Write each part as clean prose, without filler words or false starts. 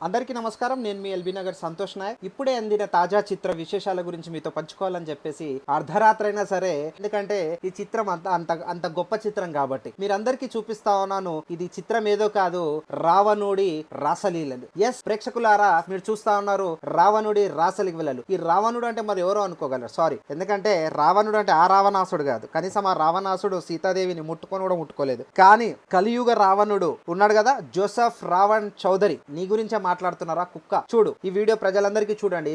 అందరికీ నమస్కారం. నేను మీ ఎల్బీ నగర్ సంతోష్ నాయక్. ఇప్పుడే అందిన తాజా చిత్ర విశేషాల గురించి మీతో పంచుకోవాలని చెప్పేసి అర్ధరాత్రైనా సరే, ఎందుకంటే ఈ చిత్రం అంత గొప్ప చిత్రం కాబట్టి మీరందరికీ చూపిస్తా ఉన్నాను. ఇది చిత్రం ఏదో కాదు, రావణుడి రాసలీలలు. ఎస్ ప్రేక్షకులారా, మీరు చూస్తా ఉన్నారు రావణుడి రాసలీలలు. ఈ రావణుడు అంటే మరి ఎవరో అనుకోగలరు. సారీ, ఎందుకంటే రావణుడు అంటే ఆ రావణాసుడు కాదు. కనీసం ఆ రావణాసుడు సీతాదేవిని ముట్టుకొని కూడా ముట్టుకోలేదు. కానీ కలియుగ రావణుడు ఉన్నాడు కదా, జోసెఫ్ రావణ్ చౌదరి. నీ గురించే మాట్లాడుతున్నారా కుక్క? చూడు ఈ వీడియో, ప్రజలందరికీ చూడండి.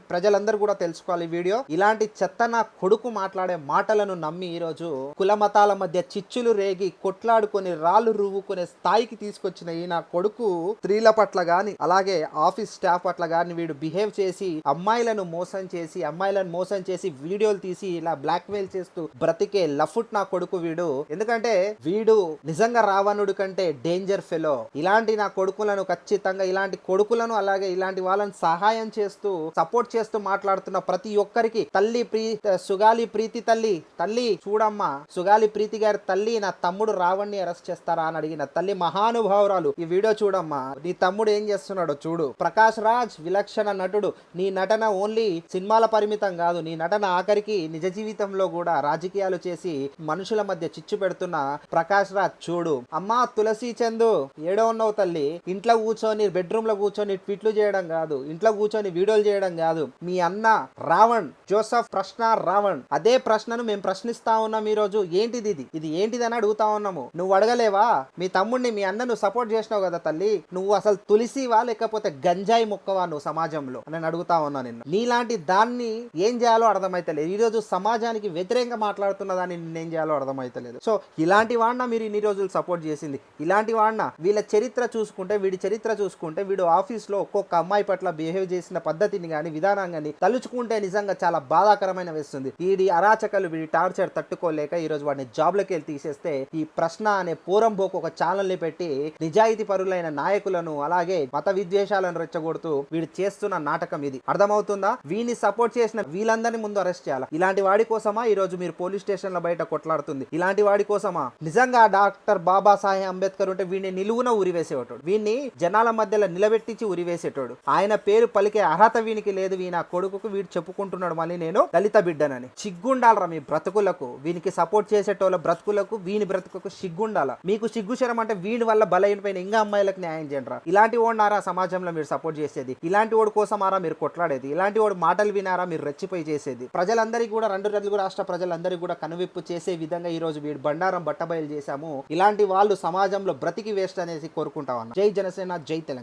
ప్రజలందరూ కూడా తెలుసుకోవాలి ఈ వీడియో. ఇలాంటి చెత్త నా కొడుకు మాట్లాడే మాటలను నమ్మి ఈరోజు కుల మతాల మధ్య చిచ్చులు రేగి కొట్లాడుకొని రాళ్ళు రువ్వుకునే స్థాయికి తీసుకొచ్చిన ఈ నా కొడుకు స్త్రీల పట్ల గాని, అలాగే ఆఫీస్ స్టాఫ్ పట్ల గాని వీడు బిహేవ్ చేసి అమ్మాయిలను మోసం చేసి వీడియోలు తీసి ఇలా బ్లాక్ మెయిల్ చేస్తూ బ్రతికే లఫుట్ నా కొడుకు వీడు. ఎందుకంటే వీడు నిజంగా రావణుడి కంటే డేంజర్ ఫెలో. ఇలాంటి నా కొడుకులను ఖచ్చితంగా, ఇలాంటి కొడుకులను అలాగే ఇలాంటి వాళ్ళని సహాయం చేస్తూ సపోర్ట్ చేస్తూ మాట్లాడుతున్న ప్రతి ఒక్కరికి తల్లి సుగాలి ప్రీతి తల్లి చూడమ్మా, సుగాలి ప్రీతి గారి తల్లి, నా తమ్ముడు రావణ్ణి అరెస్ట్ చేస్తారా అని అడిగిన తల్లి మహానుభావురాలు. ఈ వీడియో చూడమ్మా, నీ తమ్ముడు ఏం చేస్తున్నాడో చూడు. ప్రకాష్ రాజ్ విలక్షణ నటుడు. నీ నటన ఓన్లీ సినిమాల పరిమితం కాదు, నీ నటన ఆఖరికి నిజ జీవితంలో కూడా రాజకీయాలు చేసి మనుషుల మధ్య చిచ్చు పెడుతున్న ప్రకాష్ రాజ్ చూడు. అమ్మా తులసి చందు, ఏడో ఉన్నావు తల్లి. ఇంట్లో కూర్చొని బెడ్రూమ్ లో కూర్చొని ట్వీట్లు చేయడం కాదు, ఇంట్లో కూర్చొని వీడియోలు చేయడం కాదు. మీ అన్న రావణ్ జోసెఫ్ ప్రశ్న రావణ్, అదే ప్రశ్నను మేము ప్రశ్నిస్తా ఉన్నాం ఈ రోజు. ఏంటిది ఇది ఏంటిది అని అడుగుతా ఉన్నాము. నువ్వు అడగలేవా? మీ తమ్ముడిని, మీ అన్నను సపోర్ట్ చేసినావు కదా తల్లి, నువ్వు అసలు తులసివా లేకపోతే గంజాయి మొక్కవా నువ్వు సమాజంలో అని అడుగుతా ఉన్నా నిన్ను. నీలాంటి దాన్ని ఏం చేయాలో అర్థమైతలేదు. ఈ రోజు సమాజానికి వ్యతిరేకంగా మాట్లాడుతున్న దాన్ని నేనేం చేయాలో అర్థమైతలేదు. సో ఇలాంటి వాడిన మీరు ఇన్ని రోజులు సపోర్ట్ చేసింది, ఇలాంటి వాడిన వీళ్ళ చరిత్ర చూసుకుంటే, వీడి చరిత్ర చూసుకుంటే, వీడు ఆఫీస్లో ఒక్కొక్క అమ్మాయి పట్ల బిహేవ్ చేసిన పద్ధతిని కానీ, విధానం కానీ తలుచుకుంటే నిజంగా చాలా బాధాకరమైన వేస్తుంది. వీడి అరాచకాలు, వీడి టార్చర్ తట్టుకోలేక ఈ రోజు వాడిని జాబ్లోకి వెళ్ళి తీసేస్తే, ఈ ప్రశ్న అనే పోరంబోకు ఒక ఛానల్ని పెట్టి నిజాయితీ పరులైన నాయకులను అలాగే మత విద్వేషాలను రెచ్చగొడుతూ వీడు చేస్తున్న నాటకం ఇది. అర్థమవుతుందా? వీడిని సపోర్ట్ చేసిన వీళ్ళందరినీ ముందు అరెస్ట్ చేయాలి. ఇలాంటి వాడి కోసమా ఈ రోజు మీరు పోలీస్ స్టేషన్ లో బయట కొట్లాడుతుంది? ఇలాంటి వాడి కోసమా? నిజంగా డాక్టర్ బాబాసాహెబ్ అంబేద్కర్ ఉంటే వీడిని నిలువున ఉరివేసేవాడు. వీడిని జనాల మధ్యలో నిలబెట్టించి ఉరివేసేటోడు. ఆయన పేరు పలికే అర్హత వీనికి లేదు. వీణ కొడుకుకు వీడు చెప్పుకుంటున్నాడు మళ్ళీ నేను దళిత బిడ్డనని. సిగ్గుండాలరా మీ బ్రతుకులకు, వీనికి సపోర్ట్ చేసేటోళ్ళ బ్రతుకులకు, వీని బ్రతుకులకు సిగ్గుండాల. మీకు సిగ్గుశరం అంటే వీడి వల్ల బలైనపోయిన ఇంకా అమ్మాయిలకు న్యాయం చేయండి. ఇలాంటి ఓడినారా సమాజంలో మీరు సపోర్ట్ చేసేది? ఇలాంటి ఓడి కోసమారా మీరు కొట్లాడేది? ఇలాంటి ఓడి మాటలు వినారా మీరు రెచ్చిపోయి చేసేది? ప్రజలందరికీ కూడా, రెండు తెలుగు రాష్ట్ర ప్రజలందరికీ కూడా కనువిప్పు చేసే విధంగా ఈ రోజు వీడు బండారం బట్టబయలు చేశాము. ఇలాంటి వాళ్ళు సమాజంలో బ్రతికి వేస్ట్ అనేసి కోరుకుంటా ఉన్నా. జై జనసేన, జై తెలంగాణ.